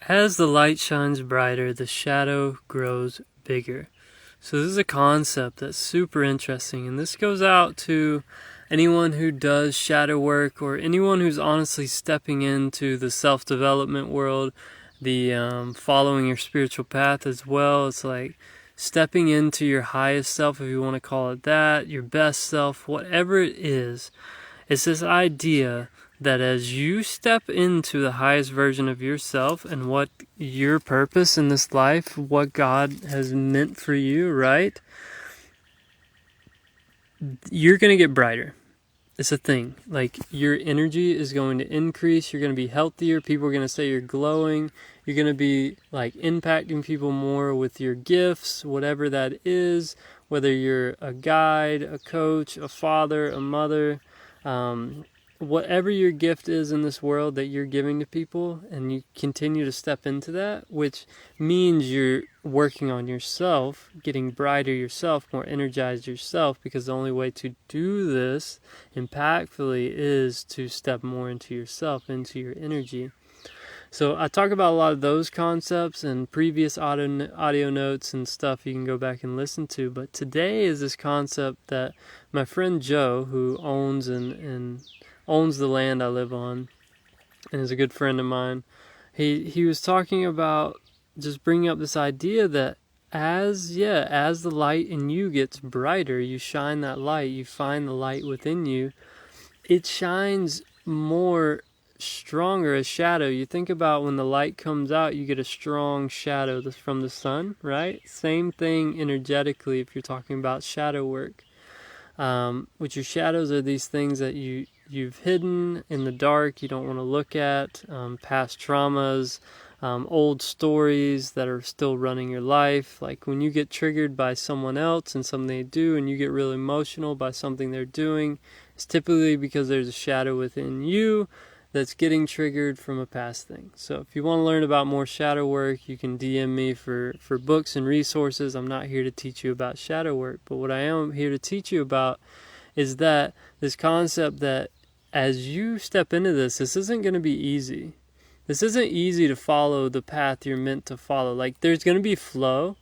As the light shines brighter, the shadow grows bigger. So this is a concept that's super interesting, and this goes out to anyone who does shadow work or anyone who's honestly stepping into the self-development world, the following your spiritual path as well. It's like stepping into your highest self, if you want to call it that, your best self, whatever it is. It's this idea that as you step into the highest version of yourself and what your purpose in this life, what God has meant for you, right? You're going to get brighter. It's a thing. Like, your energy is going to increase. You're going to be healthier. People are going to say you're glowing. You're going to be like impacting people more with your gifts, whatever that is, whether you're a guide, a coach, a father, a mother, whatever your gift is in this world that you're giving to people, and you continue to step into that, which means you're working on yourself, getting brighter yourself, more energized yourself, because the only way to do this impactfully is to step more into yourself, into your energy. So I talk about a lot of those concepts in previous audio notes and stuff you can go back and listen to. But today is this concept that my friend Joe, who owns the land I live on and is a good friend of mine, he was talking about just bringing up this idea that as the light in you gets brighter, you shine that light, you find the light within you, it shines more stronger as shadow. You think about when the light comes out, you get a strong shadow from the sun, right? Same thing energetically if you're talking about shadow work. Which your shadows are these things that you've hidden in the dark, you don't want to look at, past traumas, old stories that are still running your life. Like when you get triggered by someone else and something they do, and you get really emotional by something they're doing, it's typically because there's a shadow within you that's getting triggered from a past thing. So if you want to learn about more shadow work, you can DM me for books and resources. I'm not here to teach you about shadow work, but what I am here to teach you about is that this concept that as you step into this isn't going to be easy. This isn't easy to follow the path you're meant to follow. Like, there's going to be flow.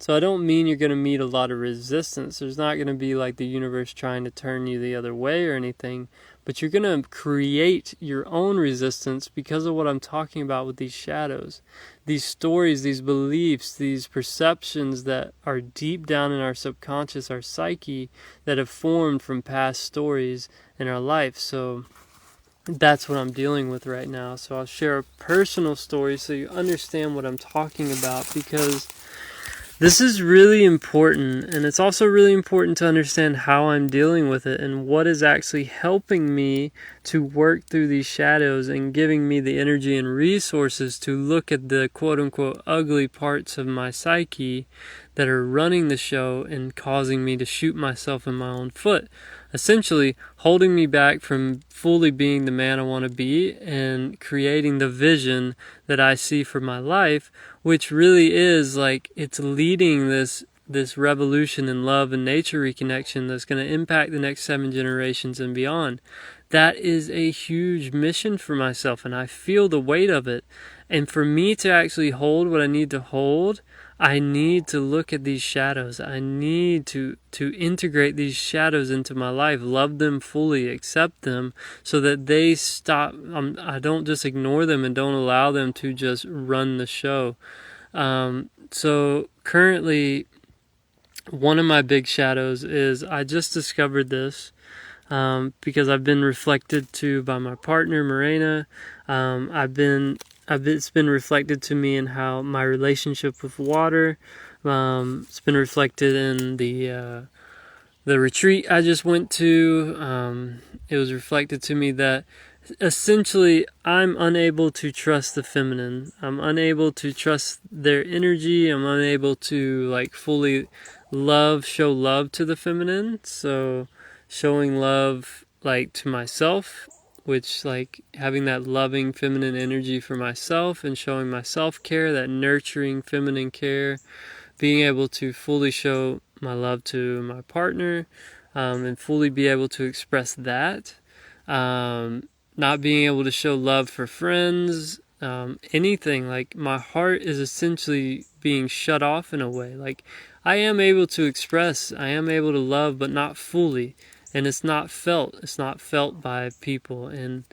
So I don't mean you're going to meet a lot of resistance. There's not going to be like the universe trying to turn you the other way or anything. But you're going to create your own resistance because of what I'm talking about with these shadows. These stories, these beliefs, these perceptions that are deep down in our subconscious, our psyche, that have formed from past stories in our life. So that's what I'm dealing with right now. So I'll share a personal story so you understand what I'm talking about, because this is really important, and it's also really important to understand how I'm dealing with it and what is actually helping me to work through these shadows and giving me the energy and resources to look at the quote-unquote ugly parts of my psyche that are running the show and causing me to shoot myself in my own foot. Essentially, holding me back from fully being the man I want to be and creating the vision that I see for my life, which really is like, it's leading this revolution in love and nature reconnection that's going to impact the next 7 generations and beyond. That is a huge mission for myself, and I feel the weight of it. And for me to actually hold what I need to hold, I need to look at these shadows. I need to integrate these shadows into my life, love them fully, accept them, so that they stop. I don't just ignore them and don't allow them to just run the show. So currently, one of my big shadows is, I just discovered this because I've been reflected to by my partner, Morena. It's been reflected to me in how my relationship with water. It's been reflected in the retreat I just went to. It was reflected to me that essentially I'm unable to trust the feminine. I'm unable to trust their energy. I'm unable to like fully show love to the feminine. So showing love like to myself, which like having that loving feminine energy for myself and showing my self-care, that nurturing feminine care, being able to fully show my love to my partner, and fully be able to express that. Not being able to show love for friends, anything. Like, my heart is essentially being shut off in a way. Like, I am able to express, I am able to love, but not fully. And it's not felt. It's not felt by people. And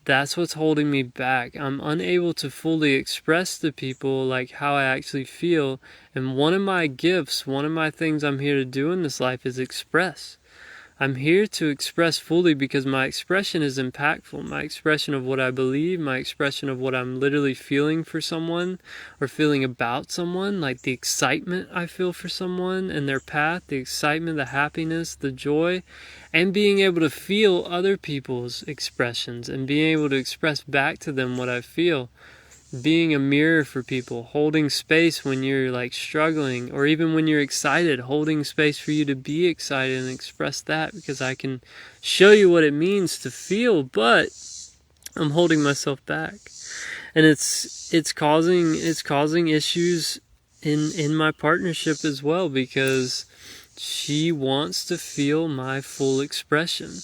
that's what's holding me back. I'm unable to fully express to people like how I actually feel. And one of my gifts, one of my things I'm here to do in this life is express. I'm here to express fully because my expression is impactful. My expression of what I believe, my expression of what I'm literally feeling for someone or feeling about someone, like the excitement I feel for someone and their path, the excitement, the happiness, the joy, and being able to feel other people's expressions and being able to express back to them what I feel. Being a mirror for people, holding space when you're like struggling, or even when you're excited, holding space for you to be excited and express that, because I can show you what it means to feel, but I'm holding myself back. And it's causing issues in my partnership as well, because she wants to feel my full expression.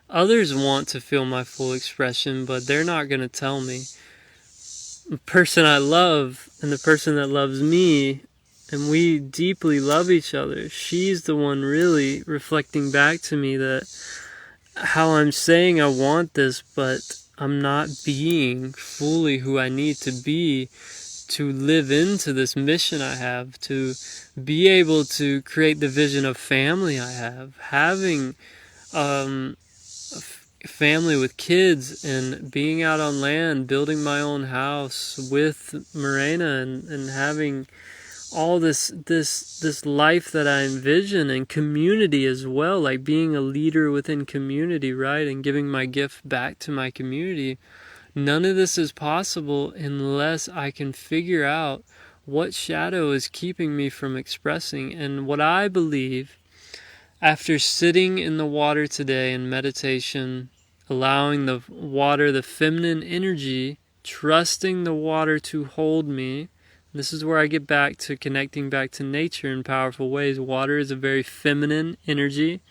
Others want to feel my full expression, but they're not going to tell me. The person I love and the person that loves me, and we deeply love each other, she's the one really reflecting back to me that how I'm saying I want this, but I'm not being fully who I need to be to live into this mission I have, to be able to create the vision of family I have, having family with kids and being out on land, building my own house with Morena, and having all this life that I envision, and community as well, like being a leader within community, right? And giving my gift back to my community. None of this is possible unless I can figure out what shadow is keeping me from expressing. And what I believe, after sitting in the water today in meditation, allowing the water, the feminine energy, trusting the water to hold me, this is where I get back to connecting back to nature in powerful ways. Water is a very feminine energy.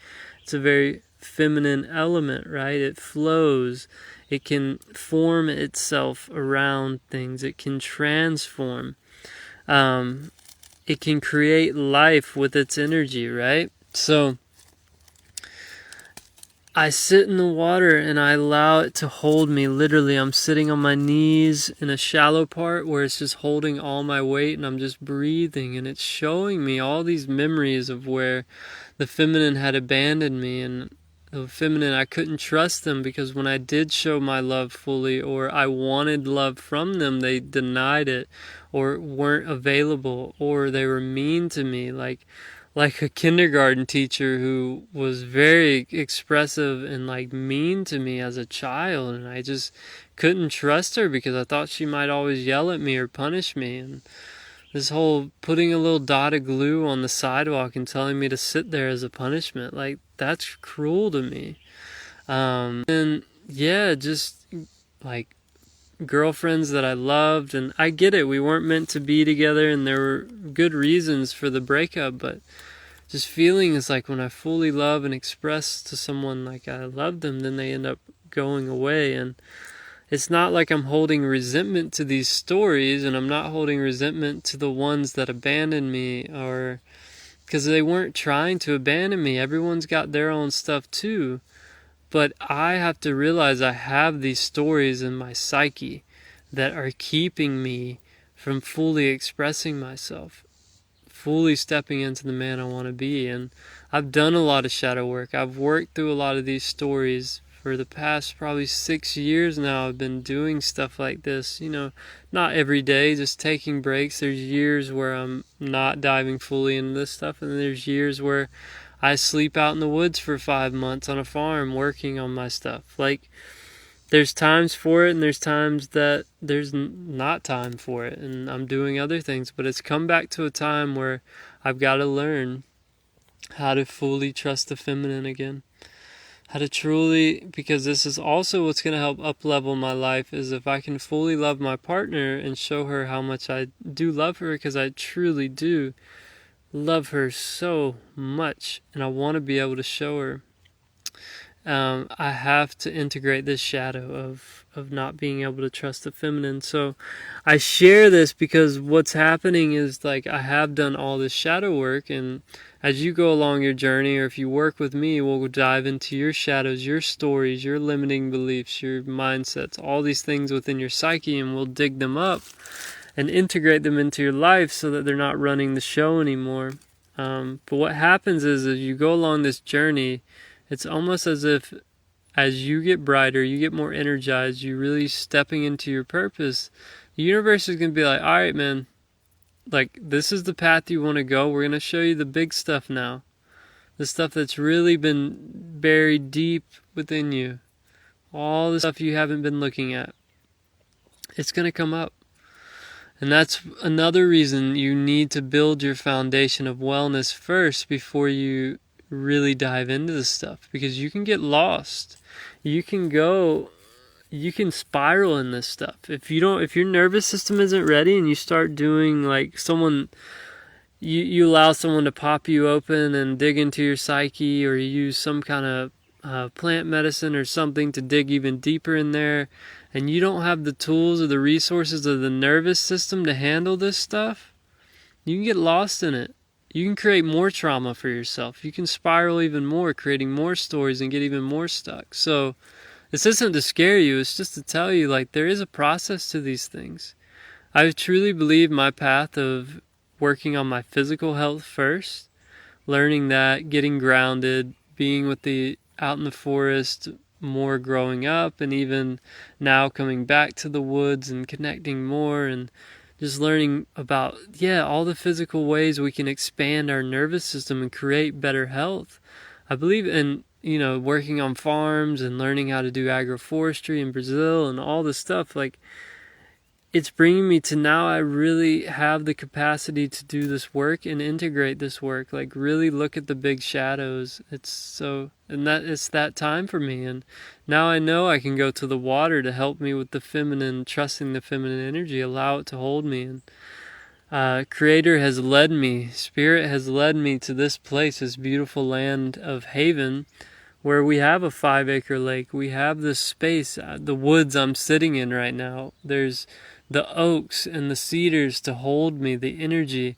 It's a very feminine element, right? It flows. It can form itself around things. It can transform. It can create life with its energy, right? So I sit in the water and I allow it to hold me. Literally, I'm sitting on my knees in a shallow part where it's just holding all my weight, and I'm just breathing, and it's showing me all these memories of where the feminine had abandoned me, and the feminine, I couldn't trust them because when I did show my love fully, or I wanted love from them, they denied it or weren't available, or they were mean to me, like a kindergarten teacher who was very expressive and like mean to me as a child, and I just couldn't trust her because I thought she might always yell at me or punish me. And this whole putting a little dot of glue on the sidewalk and telling me to sit there as a punishment, like, that's cruel to me. And yeah, just like girlfriends that I loved, and I get it, we weren't meant to be together and there were good reasons for the breakup, but just feeling is like when I fully love and express to someone like I love them, then they end up going away. And it's not like I'm holding resentment to these stories, and I'm not holding resentment to the ones that abandoned me, or because they weren't trying to abandon me. Everyone's got their own stuff too. But I have to realize I have these stories in my psyche that are keeping me from fully expressing myself, fully stepping into the man I want to be. And I've done a lot of shadow work. I've worked through a lot of these stories for the past probably 6 years now. I've been doing stuff like this, not every day, just taking breaks. There's years where I'm not diving fully into this stuff, and there's years where I sleep out in the woods for 5 months on a farm working on my stuff. Like, there's times for it, and there's times that there's not time for it, and I'm doing other things. But it's come back to a time where I've got to learn how to fully trust the feminine again. How to truly, because this is also what's going to help up-level my life, is if I can fully love my partner and show her how much I do love her, because I truly do love her so much, and I want to be able to show her. I have to integrate this shadow of not being able to trust the feminine. So I share this because what's happening is, like, I have done all this shadow work, and as you go along your journey, or if you work with me, we'll dive into your shadows, your stories, your limiting beliefs, your mindsets, all these things within your psyche, and we'll dig them up and integrate them into your life so that they're not running the show anymore. But what happens is, as you go along this journey, it's almost as if as you get brighter, you get more energized, you're really stepping into your purpose, the universe is going to be like, all right, man, like, this is the path you want to go. We're going to show you the big stuff now. The stuff that's really been buried deep within you. All the stuff you haven't been looking at. It's going to come up. And that's another reason you need to build your foundation of wellness first before you really dive into this stuff, because you can get lost. You can spiral in this stuff. If your nervous system isn't ready and you start doing, like, you allow someone to pop you open and dig into your psyche, or you use some kind of plant medicine or something to dig even deeper in there, and you don't have the tools or the resources of the nervous system to handle this stuff, you can get lost in it. You can create more trauma for yourself. You can spiral even more, creating more stories and get even more stuck. So this isn't to scare you. It's just to tell you, like, there is a process to these things. I truly believe my path of working on my physical health first, learning that, getting grounded, being out in the forest more growing up, and even now coming back to the woods and connecting more, and just learning about, all the physical ways we can expand our nervous system and create better health. I believe in, working on farms and learning how to do agroforestry in Brazil and all this stuff. Like, it's bringing me to now I really have the capacity to do this work and integrate this work, like really look at the big shadows. It's that time for me. And now I know I can go to the water to help me with the feminine, trusting the feminine energy, allow it to hold me. And Creator has led me, Spirit has led me to this place, this beautiful land of Haven, where we have a 5-acre lake. We have this space, the woods I'm sitting in right now. There's the oaks and the cedars to hold me, the energy.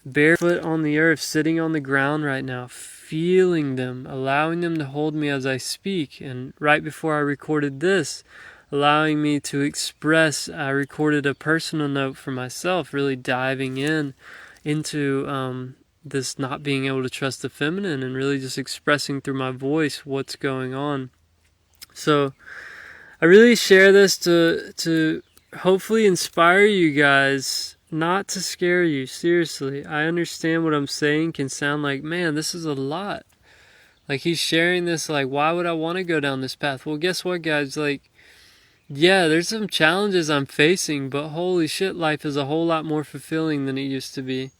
Barefoot on the earth, sitting on the ground right now, feeling them, allowing them to hold me as I speak. And right before I recorded this, allowing me to express, I recorded a personal note for myself, really diving into this not being able to trust the feminine, and really just expressing through my voice what's going on. So I really share this to hopefully inspire you guys, not to scare you. Seriously, I understand what I'm saying can sound like, man, this is a lot. Like, he's sharing this, like, why would I want to go down this path? Well, guess what, guys? Like, there's some challenges I'm facing, but holy shit, life is a whole lot more fulfilling than it used to be.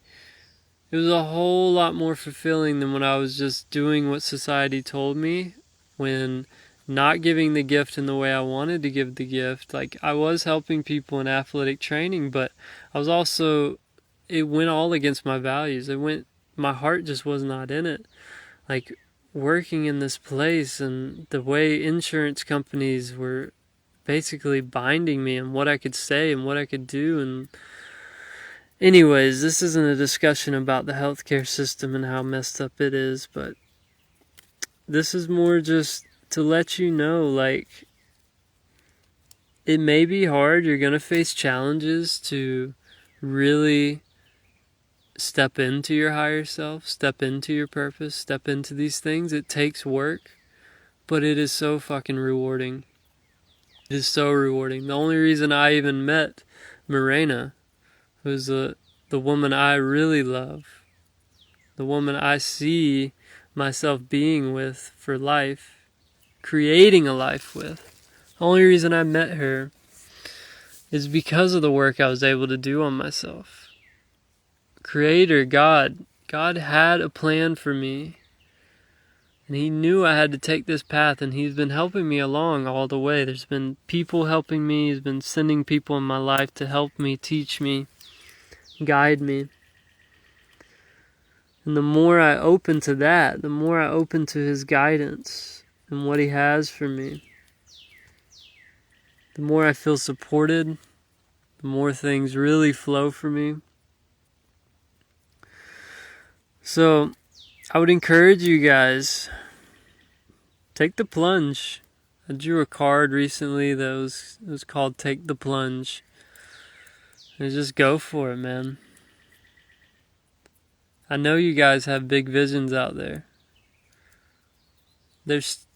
It was a whole lot more fulfilling than when I was just doing what society told me, when not giving the gift in the way I wanted to give the gift. Like, I was helping people in athletic training, but I was also, it went all against my values. My heart just was not in it. Like, working in this place, and the way insurance companies were basically binding me on what I could say and what I could do. And anyways, this isn't a discussion about the healthcare system and how messed up it is, but this is more just to let you know, like, it may be hard. You're going to face challenges to really step into your higher self, step into your purpose, step into these things. It takes work, but it is so fucking rewarding. It is so rewarding. The only reason I even met Morena, who's the woman I really love, the woman I see myself being with for life, creating a life with. The only reason I met her is because of the work I was able to do on myself. Creator, God had a plan for me, and He knew I had to take this path, and He's been helping me along all the way. There's been people helping me. He's been sending people in my life to help me, teach me, guide me. And the more I open to that, the more I open to His guidance, and what He has for me, the more I feel supported, the more things really flow for me. So I would encourage you guys, take the plunge. I drew a card recently that was called Take the Plunge. And just go for it, man. I know you guys have big visions out there. There's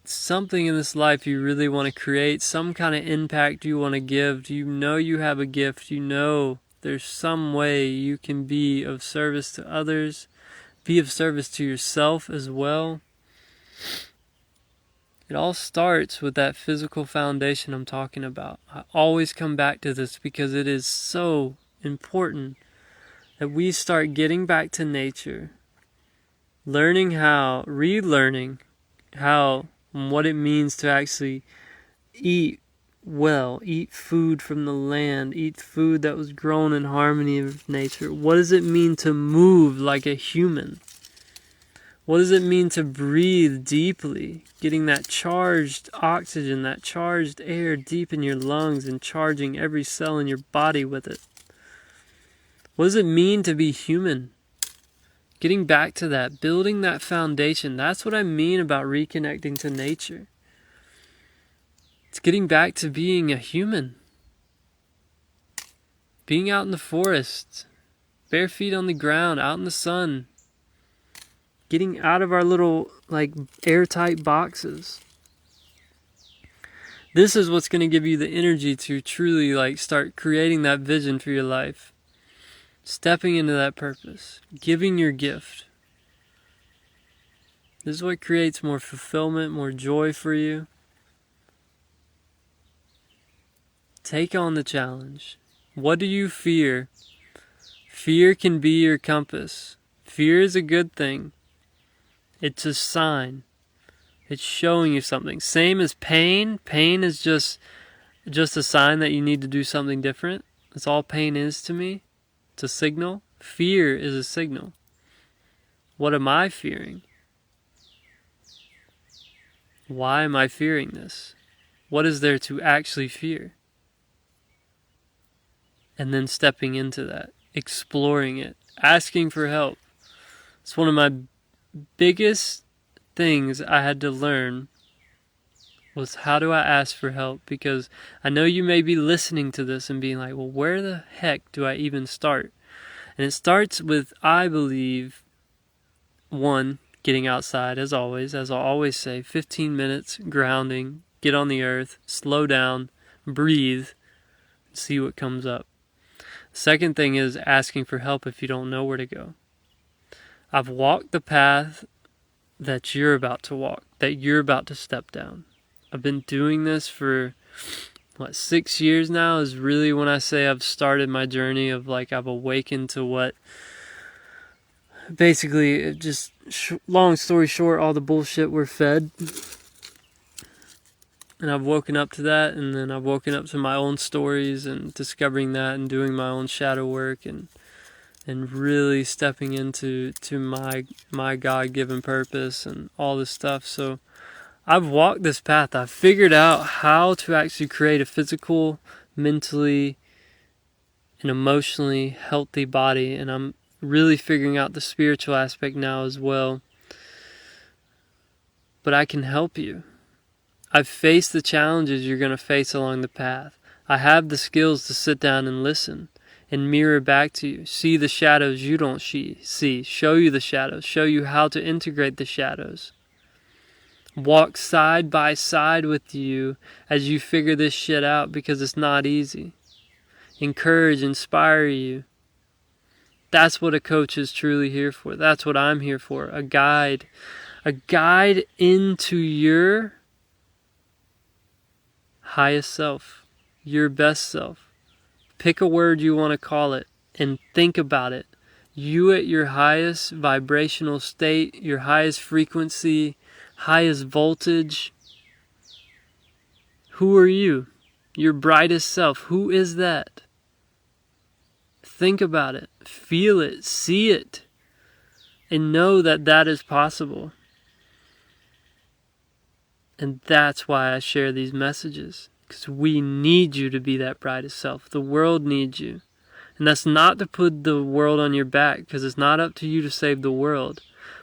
something in this life you really want to create, some kind of impact you want to give. You know you have a gift. You know there's some way you can be of service to others, be of service to yourself as well. It all starts with that physical foundation I'm talking about. I always come back to this because it is so important that we start getting back to nature, relearning how and what it means to actually eat well, eat food from the land, eat food that was grown in harmony with nature. What does it mean to move like a human? What does it mean to breathe deeply, getting that charged oxygen, that charged air deep in your lungs and charging every cell in your body with it? What does it mean to be human? Getting back to that, building that foundation, that's what I mean about reconnecting to nature. It's getting back to being a human. Being out in the forest, bare feet on the ground, out in the sun. Getting out of our little, airtight boxes. This is what's going to give you the energy to truly, start creating that vision for your life. Stepping into that purpose. Giving your gift. This is what creates more fulfillment, more joy for you. Take on the challenge. What do you fear? Fear can be your compass. Fear is a good thing. It's a sign. It's showing you something. Same as pain. Pain is just a sign that you need to do something different. That's all pain is to me. It's a signal. Fear is a signal. What am I fearing? Why am I fearing this? What is there to actually fear? And then stepping into that, exploring it, asking for help. It's one of my biggest things I had to learn was how do I ask for help? Because I know you may be listening to this and being like, well, where the heck do I even start? And it starts with, I believe, one, getting outside as always. As I always say, 15 minutes, grounding, get on the earth, slow down, breathe, see what comes up. Second thing is asking for help if you don't know where to go. I've walked the path that you're about to walk, that you're about to step down. I've been doing this for, 6 years now is really when I say I've started my journey of I've awakened to what, basically, long story short, all the bullshit we're fed. And I've woken up to that, and then I've woken up to my own stories and discovering that and doing my own shadow work and really stepping into my God-given purpose and all this stuff. So I've walked this path. I've figured out how to actually create a physical, mentally, and emotionally healthy body, and I'm really figuring out the spiritual aspect now as well. But I can help you. I've faced the challenges you're going to face along the path. I have the skills to sit down and listen and mirror back to you. See the shadows you don't see. Show you the shadows. Show you how to integrate the shadows. Walk side by side with you as you figure this shit out because it's not easy. Encourage, inspire you. That's what a coach is truly here for. That's what I'm here for. A guide. A guide into your highest self, your best self. Pick a word you want to call it and think about it. You at your highest vibrational state, your highest frequency, highest voltage. Who are you? Your brightest self. Who is that? Think about it. Feel it. See it. And know that that is possible. And that's why I share these messages. Because we need you to be that brightest self. The world needs you. And that's not to put the world on your back, because it's not up to you to save the world.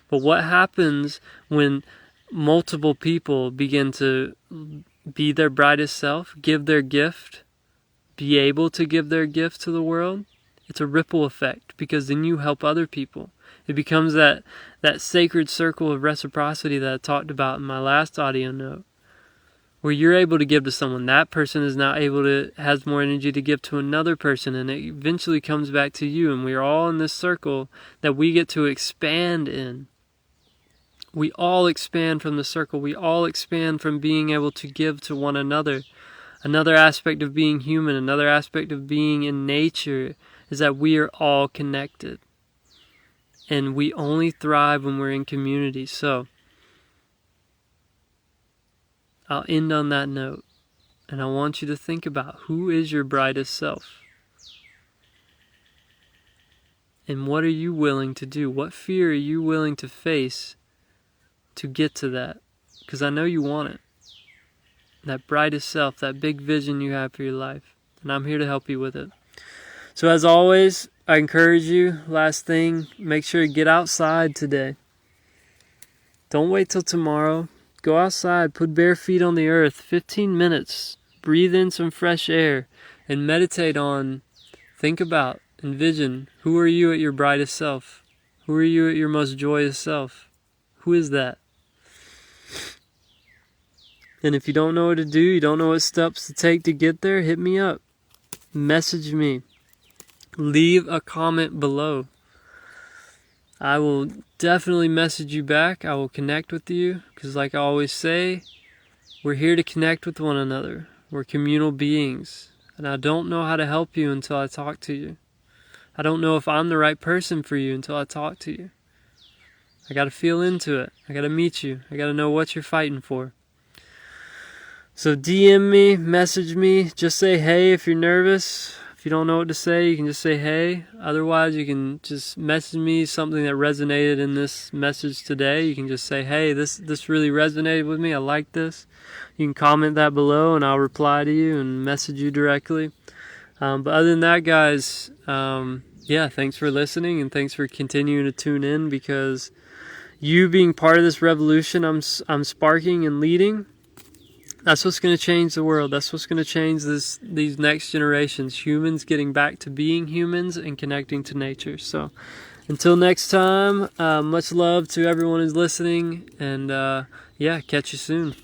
But what happens when multiple people begin to be their brightest self, give their gift, be able to give their gift to the world? It's a ripple effect, because then you help other people. It becomes that sacred circle of reciprocity that I talked about in my last audio note, where you're able to give to someone. That person is now has more energy to give to another person, and it eventually comes back to you, and we're all in this circle that we get to expand in. We all expand from the circle. We all expand from being able to give to one another. Another aspect of being human, another aspect of being in nature, is that we are all connected. And we only thrive when we're in community. So, I'll end on that note. And I want you to think about, who is your brightest self? And what are you willing to do? What fear are you willing to face to get to that? Because I know you want it. That brightest self, that big vision you have for your life. And I'm here to help you with it. So as always, I encourage you, last thing, make sure to get outside today. Don't wait till tomorrow. Go outside, put bare feet on the earth, 15 minutes. Breathe in some fresh air and meditate on, think about, envision, who are you at your brightest self? Who are you at your most joyous self? Who is that? And if you don't know what to do, you don't know what steps to take to get there, hit me up. Message me. Leave a comment below. I will definitely message you back. I will connect with you. Because like I always say, we're here to connect with one another. We're communal beings. And I don't know how to help you until I talk to you. I don't know if I'm the right person for you until I talk to you. I got to feel into it. I got to meet you. I got to know what you're fighting for. So DM me, message me, just say hey if you're nervous. If you don't know what to say, you can just say hey. Otherwise, you can just message me something that resonated in this message today. You can just say, hey, this really resonated with me. I like this. You can comment that below and I'll reply to you and message you directly. But other than that, guys, thanks for listening and thanks for continuing to tune in, because you being part of this revolution I'm sparking and leading, that's what's going to change the world. That's what's going to change these next generations. Humans getting back to being humans and connecting to nature. So until next time, much love to everyone who's listening. And catch you soon.